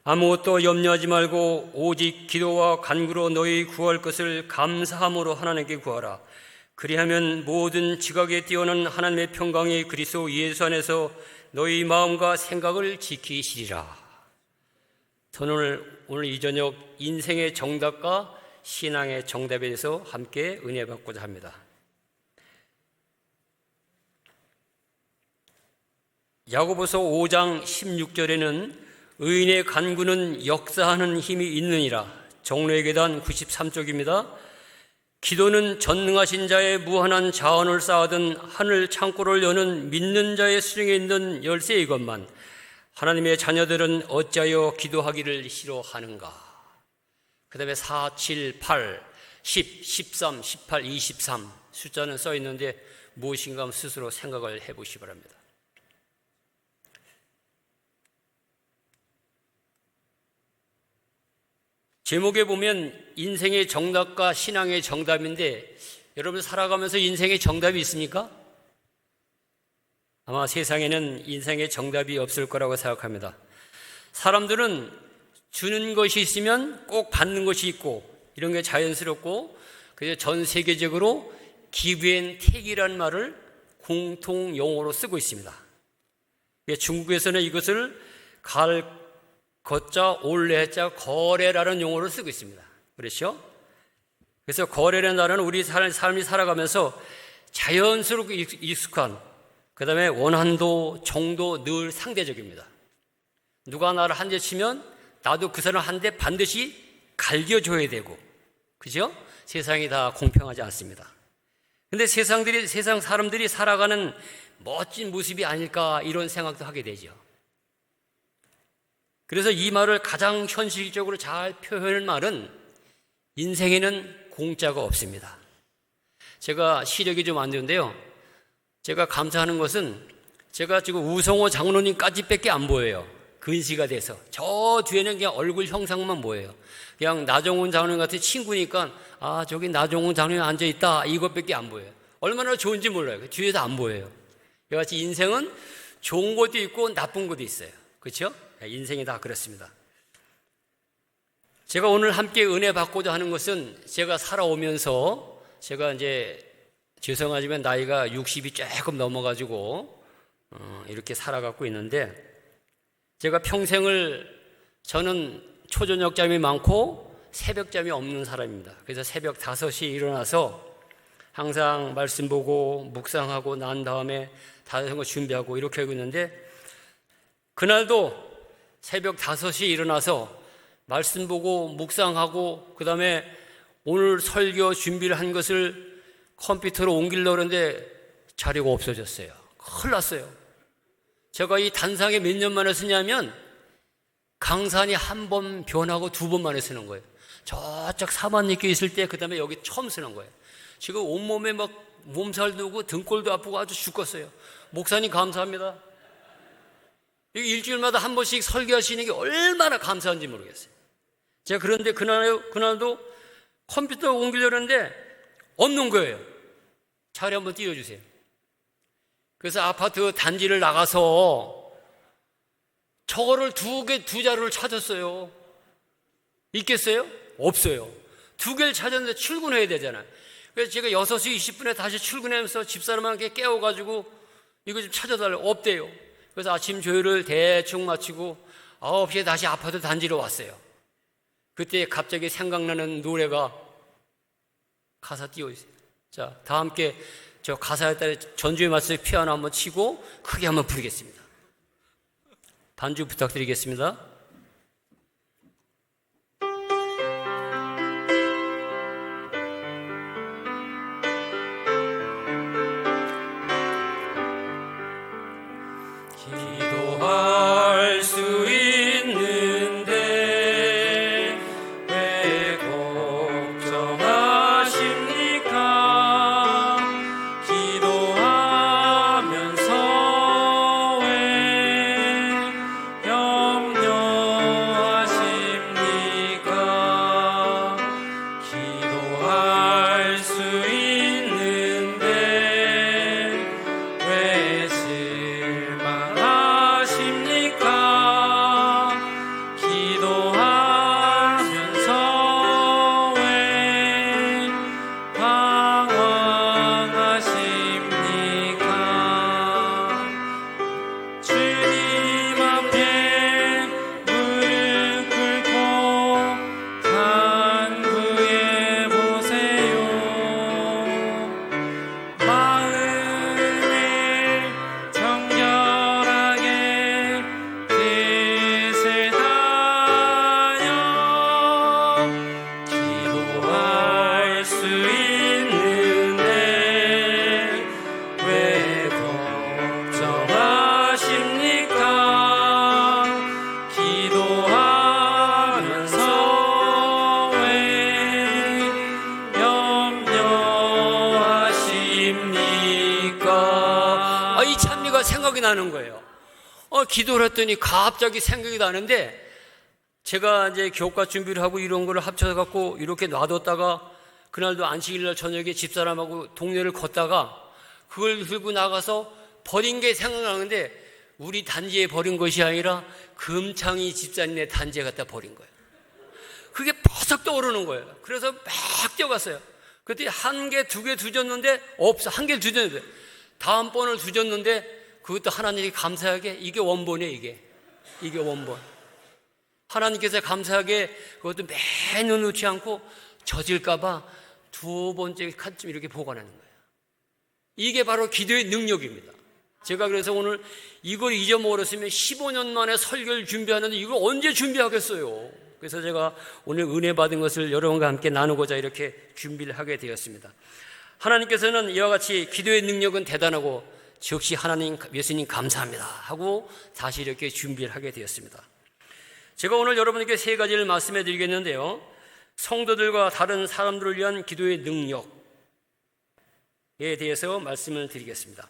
아무것도 염려하지 말고 오직 기도와 간구로 너희 구할 것을 감사함으로 하나님께 구하라. 그리하면 모든 지각에 뛰어난 하나님의 평강이 그리스도 예수 안에서 너희 마음과 생각을 지키시리라. 저는 오늘 이 저녁 인생의 정답과 신앙의 정답에 대해서 함께 은혜 받고자 합니다. 야고보서 5장 16절에는 의인의 간구는 역사하는 힘이 있느니라. 종로의 계단 93쪽입니다. 기도는 전능하신 자의 무한한 자원을 쌓아둔 하늘 창고를 여는 믿는 자의 수중에 있는 열쇠이건만 하나님의 자녀들은 어찌하여 기도하기를 싫어하는가. 그 다음에 4, 7, 8, 10, 13, 18, 23 숫자는 써 있는데 무엇인가 한번 스스로 생각을 해보시기 바랍니다. 제목에 보면 인생의 정답과 신앙의 정답인데 여러분 살아가면서 인생의 정답이 있습니까? 아마 세상에는 인생의 정답이 없을 거라고 생각합니다. 사람들은 주는 것이 있으면 꼭 받는 것이 있고 이런 게 자연스럽고 그래서 전 세계적으로 give and take이라는 말을 공통 용어로 쓰고 있습니다. 중국에서는 이것을 거자 올레자 거래라는 용어를 쓰고 있습니다. 그렇죠? 그래서 거래라는 단어는 우리 삶이 살아가면서 자연스럽게 익숙한, 그 다음에 원한도, 정도 늘 상대적입니다. 누가 나를 한 대 치면 나도 그 사람 한 대 반드시 갈겨줘야 되고, 그죠? 세상이 다 공평하지 않습니다. 근데 세상 사람들이 살아가는 멋진 모습이 아닐까 이런 생각도 하게 되죠. 그래서 이 말을 가장 현실적으로 잘 표현할 말은 인생에는 공짜가 없습니다. 제가 시력이 좀 안 좋은데요. 제가 감사하는 것은 제가 지금 우성호 장로님까지밖에 안 보여요. 근시가 돼서. 저 뒤에는 그냥 얼굴 형상만 보여요. 그냥 나종훈 장로님 같은 친구니까 아 저기 나종훈 장로님 앉아있다 이것밖에 안 보여요. 얼마나 좋은지 몰라요. 뒤에서 안 보여요. 이같이 인생은 좋은 것도 있고 나쁜 것도 있어요. 그렇죠? 인생이 다 그렇습니다. 제가 오늘 함께 은혜 받고자 하는 것은 제가 살아오면서 제가 이제 죄송하지만 나이가 60이 조금 넘어가지고 이렇게 살아가고 있는데 제가 평생을 저는 초저녁잠이 많고 새벽잠이 없는 사람입니다. 그래서 새벽 5시에 일어나서 항상 말씀 보고 묵상하고 난 다음에 다른 거 준비하고 이렇게 하고 있는데 그날도 새벽 5시에 일어나서 말씀 보고 묵상하고 그 다음에 오늘 설교 준비를 한 것을 컴퓨터로 옮기려고 하는데 자료가 없어졌어요. 큰일 났어요. 제가 이 단상에 몇 년 만에 쓰냐면 강산이 한 번 변하고 2번 만에 쓰는 거예요. 저쪽 사만리교 있을 때 그 다음에 여기 처음 쓰는 거예요. 지금 온몸에 막 몸살도 오고 등골도 아프고 아주 죽겠어요. 목사님 감사합니다. 일주일마다 한 번씩 설교하시는 게 얼마나 감사한지 모르겠어요. 제가 그런데 그날도 컴퓨터 옮기려고 하는데 없는 거예요. 자리 한번 띄워주세요. 그래서 아파트 단지를 나가서 저거를 두 자루를 찾았어요. 있겠어요? 없어요. 2개를 찾았는데 출근해야 되잖아요. 그래서 제가 6시 20분에 다시 출근하면서 집사람한테 깨워가지고 이거 좀 찾아달라고 없대요. 그래서 아침 조율을 대충 마치고 9시에 다시 아파트 단지로 왔어요. 그때 갑자기 생각나는 노래가 가사 띄워주세요. 자, 다 함께 저 가사에 따라 전주에 맞춰서 피아노 한번 치고 크게 한번 부르겠습니다. 반주 부탁드리겠습니다. 기도할 수 있는데 왜 걱정하십니까? 기도하면서 왜 염려 생각이 나는 거예요. 기도를 했더니 갑자기 생각이 나는데, 제가 이제 교과 준비를 하고 이런 거를 합쳐서 갖고 이렇게 놔뒀다가 그날도 안식일날 저녁에 집사람하고 동네를 걷다가 그걸 들고 나가서 버린 게 생각나는데, 우리 단지에 버린 것이 아니라 금창이 집사님네 단지에 갖다 버린 거예요. 그게 버석 떠오르는 거예요. 그래서 막 뛰어갔어요. 그때 한 개, 두 개 두졌는데 없어. 한 개 두졌는데 다음번을 두졌는데 그것도 하나님이 감사하게 이게 원본이에요. 이게 원본. 하나님께서 감사하게 그것도 매년 놓지 않고 젖을까봐 두 번째 칸쯤 이렇게 보관하는 거예요. 이게 바로 기도의 능력입니다. 제가 그래서 오늘 이걸 잊어먹었으면 15년 만에 설교를 준비하는데 이걸 언제 준비하겠어요? 그래서 제가 오늘 은혜 받은 것을 여러분과 함께 나누고자 이렇게 준비를 하게 되었습니다. 하나님께서는 이와 같이 기도의 능력은 대단하고 즉시 하나님, 예수님 감사합니다 하고 다시 이렇게 준비를 하게 되었습니다. 제가 오늘 여러분에게 세 가지를 말씀해 드리겠는데요, 성도들과 다른 사람들을 위한 기도의 능력에 대해서 말씀을 드리겠습니다.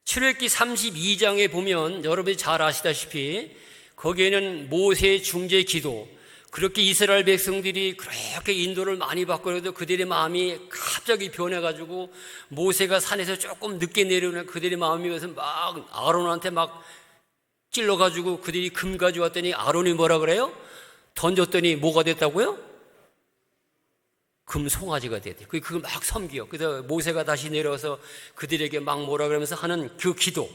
출애굽기 32장에 보면 여러분이 잘 아시다시피 거기에는 모세의 중재 기도, 그렇게 이스라엘 백성들이 그렇게 인도를 많이 받고 그래도 그들의 마음이 갑자기 변해가지고 모세가 산에서 조금 늦게 내려오는 그들의 마음이 그래서 막 아론한테 막 찔러가지고 그들이 금 가져왔더니 아론이 뭐라 그래요? 던졌더니 뭐가 됐다고요? 금 송아지가 됐대요. 그걸 막 섬겨. 그래서 모세가 다시 내려와서 그들에게 막 뭐라 그러면서 하는 그 기도.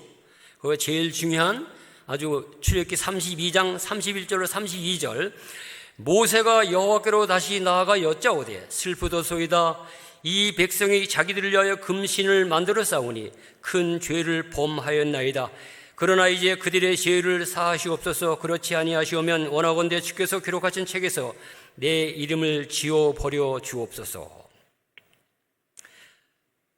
그거 제일 중요한 아주 출애굽기 32장 31절로 32절. 모세가 여호와께로 다시 나아가 여짜오되 슬프도소이다. 이 백성이 자기들을 위하여 금신을 만들어 싸우니 큰 죄를 범하였나이다. 그러나 이제 그들의 죄를 사하시옵소서. 그렇지 아니하시오면 원하건대 주께서 기록하신 책에서 내 이름을 지워버려 주옵소서.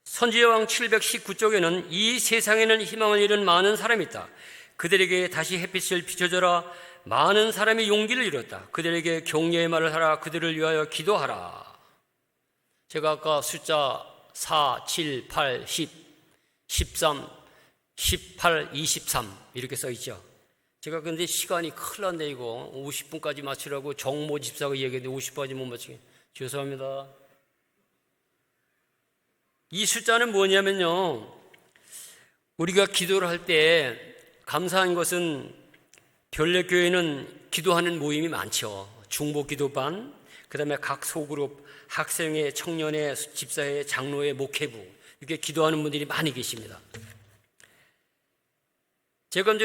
선지자왕 719쪽에는 이 세상에는 희망을 잃은 많은 사람이 있다. 그들에게 다시 햇빛을 비춰줘라. 많은 사람이 용기를 잃었다. 그들에게 격려의 말을 하라. 그들을 위하여 기도하라. 제가 아까 숫자 4, 7, 8, 10, 13, 18, 23 이렇게 써 있죠. 제가 근데 시간이 큰일 났네. 이거 50분까지 맞추라고 정모 집사가 얘기했는데 50분까지 못 맞추게 죄송합니다. 이 숫자는 뭐냐면요, 우리가 기도를 할 때 감사한 것은 별내교회는 기도하는 모임이 많죠. 중보기도반, 그 다음에 각 소그룹, 학생회, 청년회, 집사회, 장로회, 목회부 이렇게 기도하는 분들이 많이 계십니다. 제가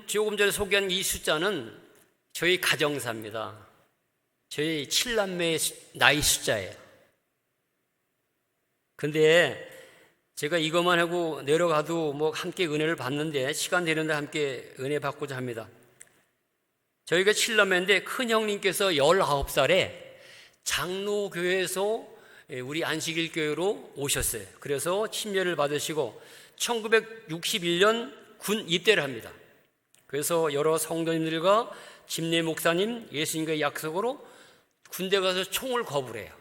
조금 전에 소개한 이 숫자는 저희 가정사입니다. 저희 7남매의 나이 숫자예요. 근데 제가 이것만 하고 내려가도 뭐 함께 은혜를 받는데 시간 되는데 함께 은혜 받고자 합니다. 저희가 7남매인데 큰 형님께서 19살에 장로교회에서 우리 안식일 교회로 오셨어요. 그래서 침례를 받으시고 1961년 군 입대를 합니다. 그래서 여러 성도님들과 집내 목사님, 예수님과의 약속으로 군대 가서 총을 거부해요.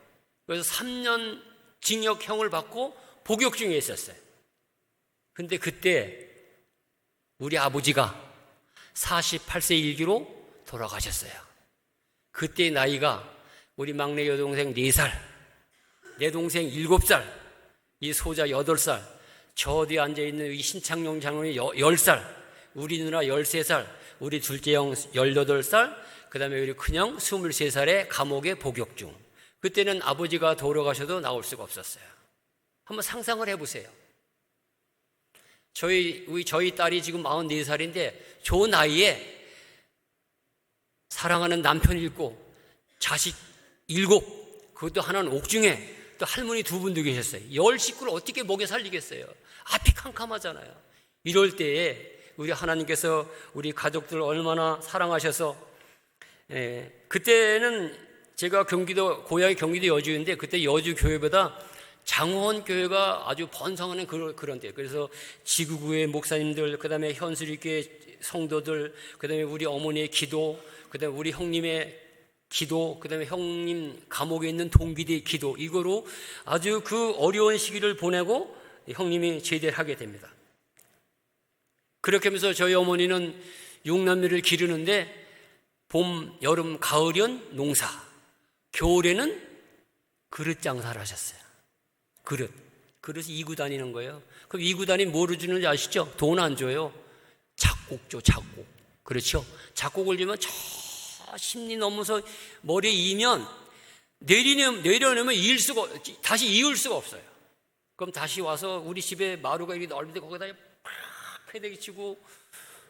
그래서 3년 징역형을 받고 복역 중에 있었어요. 근데 그때 우리 아버지가 48세 일기로 돌아가셨어요. 그때 나이가 우리 막내 여동생 4살, 내 동생 7살, 이 소자 8살, 저 뒤에 앉아있는 이 신창용 장로님 10살, 우리 누나 13살, 우리 둘째 형 18살, 그 다음에 우리 큰형 23살에 감옥에 복역 중. 그때는 아버지가 돌아가셔도 나올 수가 없었어요. 한번 상상을 해보세요. 저희 딸이 지금 44살인데 저 나이에 사랑하는 남편 7, 자식 7, 그것도 하나는 옥중에 또 할머니 2분도 계셨어요. 10식구를 어떻게 먹여 살리겠어요? 앞이 캄캄하잖아요. 이럴 때에 우리 하나님께서 우리 가족들을 얼마나 사랑하셔서, 그때는 제가 고향이 경기도 여주인데 그때 여주 교회보다 장원 교회가 아주 번성하는 그런 때. 그래서 지구구의 목사님들, 그 다음에 현수리교회 성도들, 그 다음에 우리 어머니의 기도, 그 다음에 우리 형님의 기도, 그 다음에 형님 감옥에 있는 동기들의 기도, 이거로 아주 그 어려운 시기를 보내고 형님이 제대를 하게 됩니다. 그렇게 하면서 저희 어머니는 6남매를 기르는데 봄, 여름, 가을은 농사, 겨울에는 그릇 장사를 하셨어요. 그릇이 이고 다니는 거예요. 그럼 이고 다니면 뭐를 주는지 아시죠? 돈 안 줘요. 작곡 줘, 작곡. 그렇죠? 작곡을 주면 저 심리 넘어서 머리에 이면 내려놓으면 다시 이을 수가 없어요. 그럼 다시 와서 우리 집에 마루가 이렇게 넓은데 거기다 팍 패대기 치고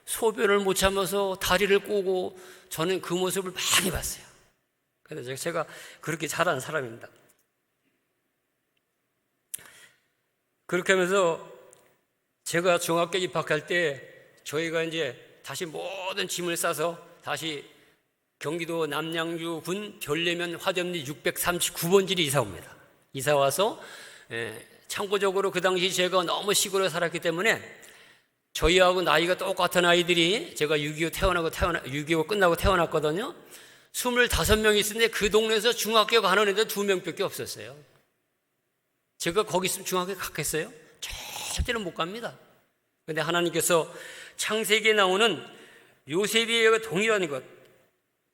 소변을 못 참아서 다리를 꼬고, 저는 그 모습을 많이 봤어요. 그래서 제가 그렇게 자란 사람입니다. 그렇게 하면서 제가 중학교 입학할 때 저희가 이제 다시 모든 짐을 싸서 다시 경기도 남양주군 별내면 화전리 639번지로 이사 옵니다. 이사 와서 참고적으로 그 당시 제가 너무 시골에 살았기 때문에 저희하고 나이가 똑같은 아이들이, 제가 6.25 끝나고 태어났거든요. 25명이 있었는데 그 동네에서 중학교 가는 애들 2명밖에 없었어요. 제가 거기 있으면 중학교에 갔겠어요? 절대로 못 갑니다. 그런데 하나님께서 창세기에 나오는 요셉이 동일한 것,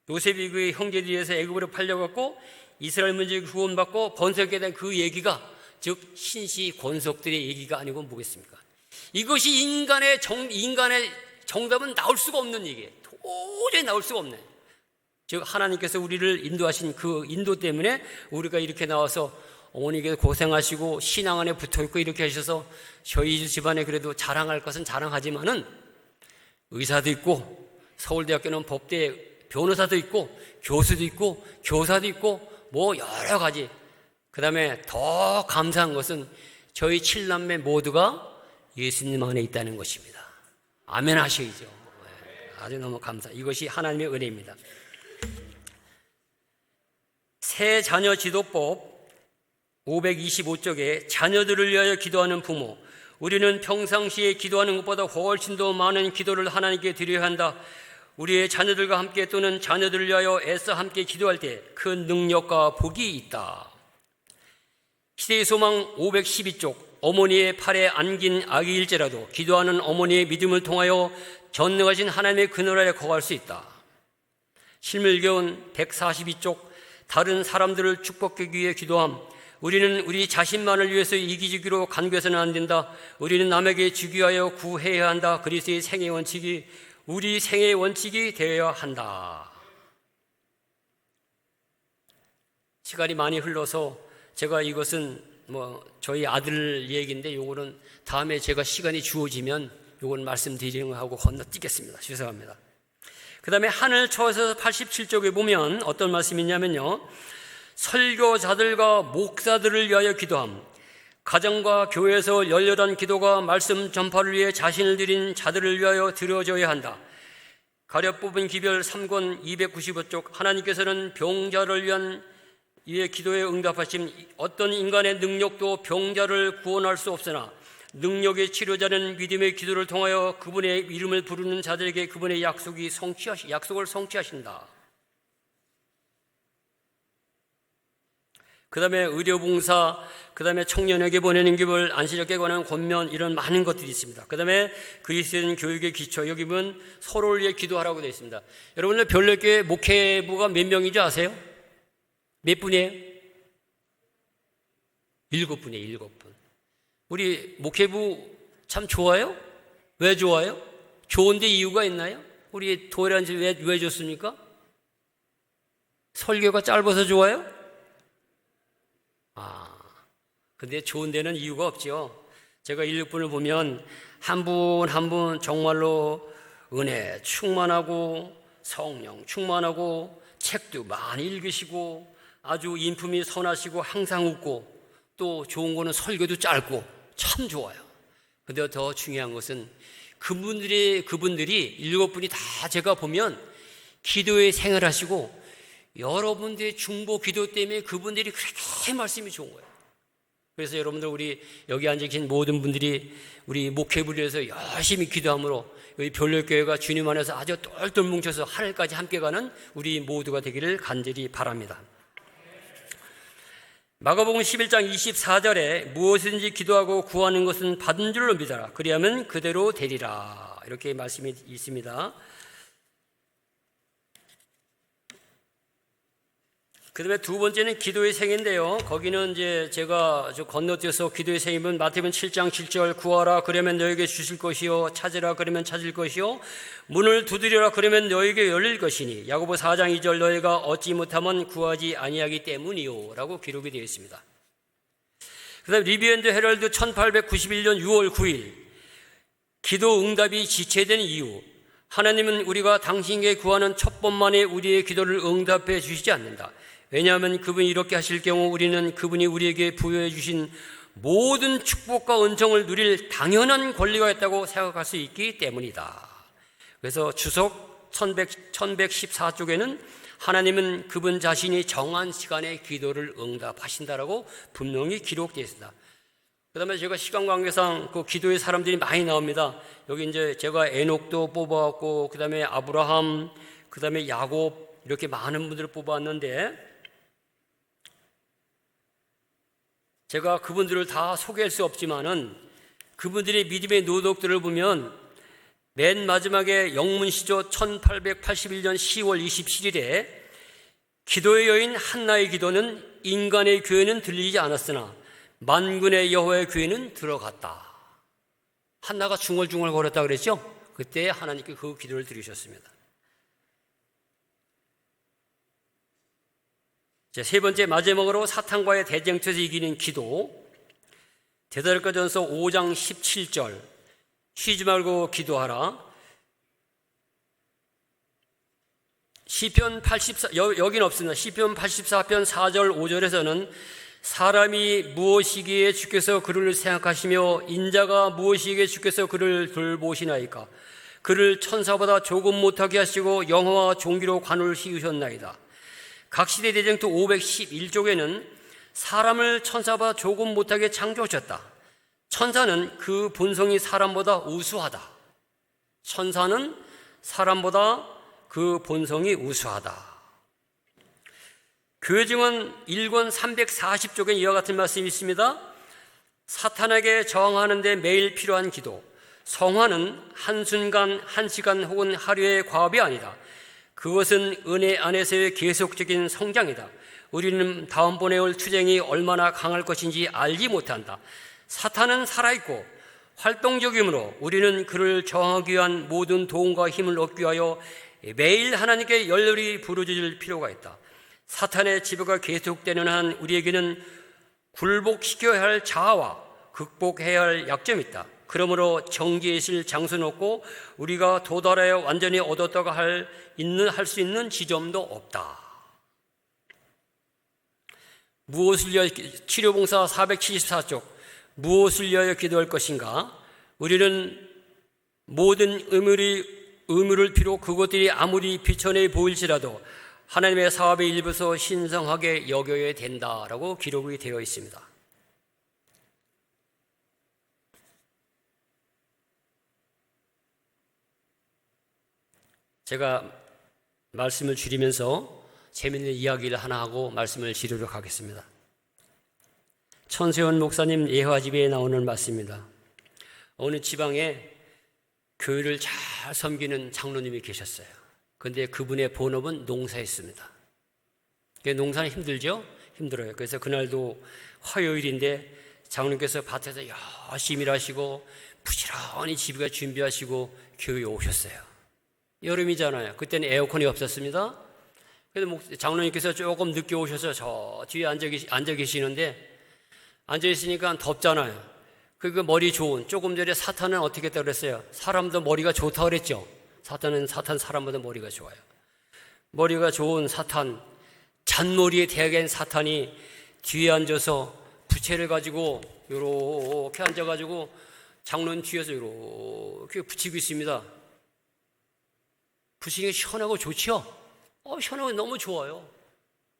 요셉이 그 형제들에서 애굽으로 팔려갔고 이스라엘 문제 구원받고 번성하게 된 그 얘기가, 즉 신시 권속들의 얘기가 아니고 뭐겠습니까? 이것이 인간의 정답은 나올 수가 없는 얘기예요. 도저히 나올 수가 없네. 즉 하나님께서 우리를 인도하신 그 인도 때문에 우리가 이렇게 나와서 어머니께서 고생하시고 신앙 안에 붙어있고 이렇게 하셔서 저희 집안에 그래도 자랑할 것은 자랑하지만은 의사도 있고, 서울대학교는 법대 변호사도 있고, 교수도 있고, 교사도 있고, 뭐 여러 가지. 그 다음에 더 감사한 것은 저희 7남매 모두가 예수님 안에 있다는 것입니다. 아멘 하셔야죠. 아주 너무 감사. 이것이 하나님의 은혜입니다. 새 자녀 지도법 525쪽에 자녀들을 위하여 기도하는 부모, 우리는 평상시에 기도하는 것보다 훨씬 더 많은 기도를 하나님께 드려야 한다. 우리의 자녀들과 함께 또는 자녀들을 위하여 애써 함께 기도할 때 큰 능력과 복이 있다. 시대의 소망 512쪽, 어머니의 팔에 안긴 아기일지라도 기도하는 어머니의 믿음을 통하여 전능하신 하나님의 그늘 아래 거할 수 있다. 실물교훈 142쪽, 다른 사람들을 축복하기 위해 기도함. 우리는 우리 자신만을 위해서 이기주기로 간구해서는 안 된다. 우리는 남에게 주기 위하여 구해야 한다. 그리스도의 생애 원칙이 우리 생애의 원칙이 되어야 한다. 시간이 많이 흘러서 제가 이것은 저희 아들 얘기인데 요거는 다음에 제가 시간이 주어지면 요건 말씀드리는 거 하고 건너뛰겠습니다. 죄송합니다. 그 다음에 하늘 처에서 87쪽에 보면 어떤 말씀이 있냐면요, 설교자들과 목사들을 위하여 기도함. 가정과 교회에서 열렬한 기도가 말씀 전파를 위해 자신을 드린 자들을 위하여 드려져야 한다. 가려 뽑은 기별 3권 295쪽, 하나님께서는 병자를 위한 이의 기도에 응답하심. 어떤 인간의 능력도 병자를 구원할 수 없으나 능력의 치료자는 믿음의 기도를 통하여 그분의 이름을 부르는 자들에게 그분의 약속을 성취하신다. 그 다음에 의료봉사, 그 다음에 청년에게 보내는 기별, 안식일에 관한 권면, 이런 많은 것들이 있습니다. 그 다음에 그리스도인 교육의 기초, 여기 보면 서로를 위해 기도하라고 되어 있습니다. 여러분들 별내교회 목회부가 몇 명인지 아세요? 몇 분이에요? 7분이에요, 7분. 우리 목회부 참 좋아요? 왜 좋아요? 좋은데 이유가 있나요? 우리 도회란지 왜 좋습니까? 설교가 짧아서 좋아요? 근데 좋은 데는 이유가 없죠. 제가 16분을 보면 한 분 한 분 정말로 은혜 충만하고 성령 충만하고 책도 많이 읽으시고 아주 인품이 선하시고 항상 웃고 또 좋은 거는 설교도 짧고 참 좋아요. 근데 더 중요한 것은 그분들이 7분이 다 제가 보면 기도에 생활하시고 여러분들의 중보 기도 때문에 그분들이 그렇게 말씀이 좋은 거예요. 그래서 여러분들 우리 여기 앉아 계신 모든 분들이 우리 목회부를 위해서 열심히 기도함으로 우리 별로교회가 주님 안에서 아주 똘똘 뭉쳐서 하늘까지 함께 가는 우리 모두가 되기를 간절히 바랍니다. 마가복음 11장 24절에 무엇이든지 기도하고 구하는 것은 받은 줄로 믿어라. 그리하면 그대로 되리라. 이렇게 말씀이 있습니다. 그 다음에 두 번째는 기도의 생인데요. 거기는 이제 제가 건너뛰어서 기도의 생이면 마태복음 7장 7절 구하라 그러면 너에게 주실 것이요 찾으라 그러면 찾을 것이요 문을 두드려라 그러면 너에게 열릴 것이니 야고보 4장 2절 너희가 얻지 못하면 구하지 아니하기 때문이요 라고 기록이 되어 있습니다. 그 다음에 리비앤드 헤럴드 1891년 6월 9일 기도 응답이 지체된 이유 하나님은 우리가 당신께 구하는 첫 번만에 우리의 기도를 응답해 주시지 않는다. 왜냐하면 그분이 이렇게 하실 경우 우리는 그분이 우리에게 부여해 주신 모든 축복과 은총을 누릴 당연한 권리가 있다고 생각할 수 있기 때문이다. 그래서 주석 1114쪽에는 하나님은 그분 자신이 정한 시간에 기도를 응답하신다라고 분명히 기록되어 있습니다. 그 다음에 제가 시간 관계상 그 기도의 사람들이 많이 나옵니다. 여기 이제 제가 에녹도 뽑아왔고, 그 다음에 아브라함, 그 다음에 야곱, 이렇게 많은 분들을 뽑아왔는데, 제가 그분들을 다 소개할 수 없지만은 그분들의 믿음의 노덕들을 보면 맨 마지막에 영문시조 1881년 10월 27일에 기도의 여인 한나의 기도는 인간의 교회는 들리지 않았으나 만군의 여호와의 교회는 들어갔다. 한나가 중얼중얼 거렸다 그랬죠? 그때 하나님께 그 기도를 들으셨습니다. 세 번째, 마지막으로 사탄과의 대쟁투에서 이기는 기도. 데살로니가전서 5장 17절 쉬지 말고 기도하라. 시편 84 여긴 없습니다. 시편 84편 4절 5절에서는 사람이 무엇이기에 주께서 그를 생각하시며 인자가 무엇이기에 주께서 그를 돌보시나이까. 그를 천사보다 조금 못하게 하시고 영화와 종기로 관을 씌우셨나이다. 각시대 대쟁투 511쪽에는 사람을 천사보다 조금 못하게 창조하셨다. 천사는 그 본성이 사람보다 우수하다. 천사는 사람보다 그 본성이 우수하다. 교회 증언 1권 340쪽에 이와 같은 말씀이 있습니다. 사탄에게 저항하는 데 매일 필요한 기도. 성화는 한순간, 한시간 혹은 하루의 과업이 아니다. 그것은 은혜 안에서의 계속적인 성장이다. 우리는 다음번에 올 투쟁이 얼마나 강할 것인지 알지 못한다. 사탄은 살아있고 활동적이므로 우리는 그를 저항하기 위한 모든 도움과 힘을 얻기 위하여 매일 하나님께 열렬히 부르짖을 필요가 있다. 사탄의 지배가 계속되는 한 우리에게는 굴복시켜야 할 자아와 극복해야 할 약점이 있다. 그러므로 정기에 있을 장소는 없고 우리가 도달하여 완전히 얻었다고 할 수 있는 지점도 없다. 무엇을 위하여 치료봉사 474쪽 무엇을 위하여 기도할 것인가? 우리는 모든 의무를 비록 그것들이 아무리 비천해 보일지라도 하나님의 사업의 일부서 신성하게 여겨야 된다라고 기록이 되어 있습니다. 제가 말씀을 줄이면서 재미있는 이야기를 하나 하고 말씀을 지르도록 하겠습니다. 천세원 목사님 예화집에 나오는 말씀입니다. 어느 지방에 교회를 잘 섬기는 장로님이 계셨어요. 그런데 그분의 본업은 농사였습니다. 농사는 힘들죠? 힘들어요. 그래서 그날도 화요일인데 장로님께서 밭에서 열심히 일하시고 부지런히 집에 준비하시고 교회에 오셨어요. 여름이잖아요. 그때는 에어컨이 없었습니다. 그래서 장로님께서 조금 늦게 오셔서 저 뒤에 앉아 계시는데 앉아 있으니까 덥잖아요. 그 머리 좋은, 조금 전에 사탄은 어떻게 했다고 그랬어요? 사람도 머리가 좋다고 그랬죠? 사탄 사람보다 머리가 좋아요. 머리가 좋은 사탄, 잔머리에 대학인 사탄이 뒤에 앉아서 부채를 가지고 이렇게 앉아가지고 장로님 뒤에서 이렇게 붙이고 있습니다. 부시니까 시원하고 좋죠? 시원하고 너무 좋아요.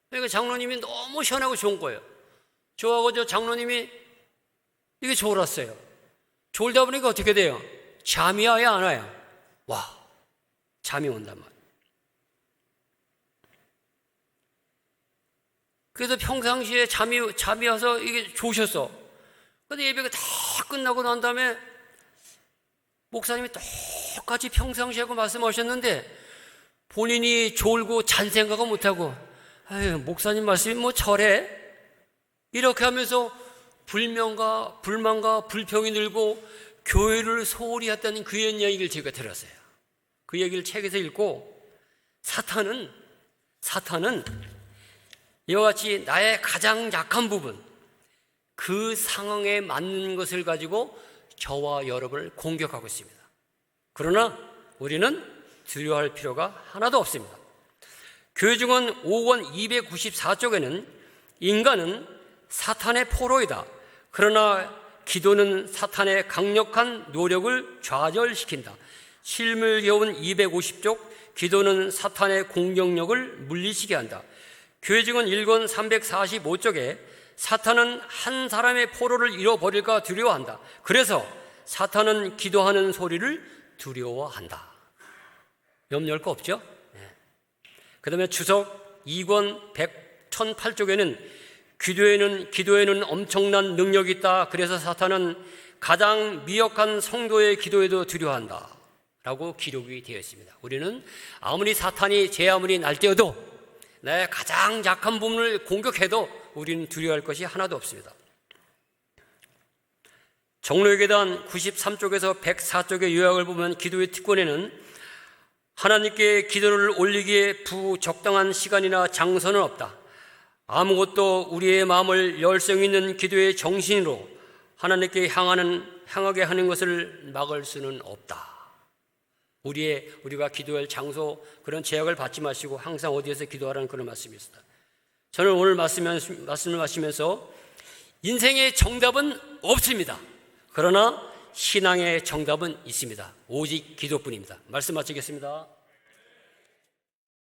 그러니까 장로님이 너무 시원하고 좋은 거예요. 좋아하고 저 장로님이 이게 졸았어요. 졸다 보니까 어떻게 돼요? 잠이 와요, 안 와요? 와, 잠이 온단 말이에요. 그래서 평상시에 잠이 와서 이게 좋으셨어. 근데 예배가 다 끝나고 난 다음에 목사님이 똑같이 평상시하고 말씀하셨는데 본인이 졸고 잔 생각은 못하고, 아유, 목사님 말씀이 뭐 저래? 이렇게 하면서 불만과 불평이 늘고 교회를 소홀히 했다는 그 이야기를 제가 들었어요. 그 얘기를 책에서 읽고, 사탄은 이와 같이 나의 가장 약한 부분, 그 상황에 맞는 것을 가지고 저와 여러분을 공격하고 있습니다. 그러나 우리는 두려워할 필요가 하나도 없습니다. 교회증언 5권 294쪽에는 인간은 사탄의 포로이다. 그러나 기도는 사탄의 강력한 노력을 좌절시킨다. 실물교훈 250쪽, 기도는 사탄의 공격력을 물리치게 한다. 교회증언 1권 345쪽에 사탄은 한 사람의 포로를 잃어버릴까 두려워한다. 그래서 사탄은 기도하는 소리를 두려워한다. 염려할 거 없죠? 네. 그 다음에 주석 2권 1008쪽에는 기도에는 엄청난 능력이 있다. 그래서 사탄은 가장 미약한 성도의 기도에도 두려워한다 라고 기록이 되어 있습니다. 우리는 아무리 사탄이 제 아무리 날뛰어도 나의 가장 약한 부분을 공격해도 우리는 두려워할 것이 하나도 없습니다. 종로의 계단 93쪽에서 104쪽의 요약을 보면 기도의 특권에는 하나님께 기도를 올리기에 부적당한 시간이나 장소는 없다. 아무것도 우리의 마음을 열성 있는 기도의 정신으로 하나님께 향하게 하는 것을 막을 수는 없다. 우리가 기도할 장소, 그런 제약을 받지 마시고 항상 어디에서 기도하라는 그런 말씀이었습니다. 저는 오늘 말씀을 마시면서 인생의 정답은 없습니다. 그러나 신앙의 정답은 있습니다. 오직 기도뿐입니다. 말씀 마치겠습니다.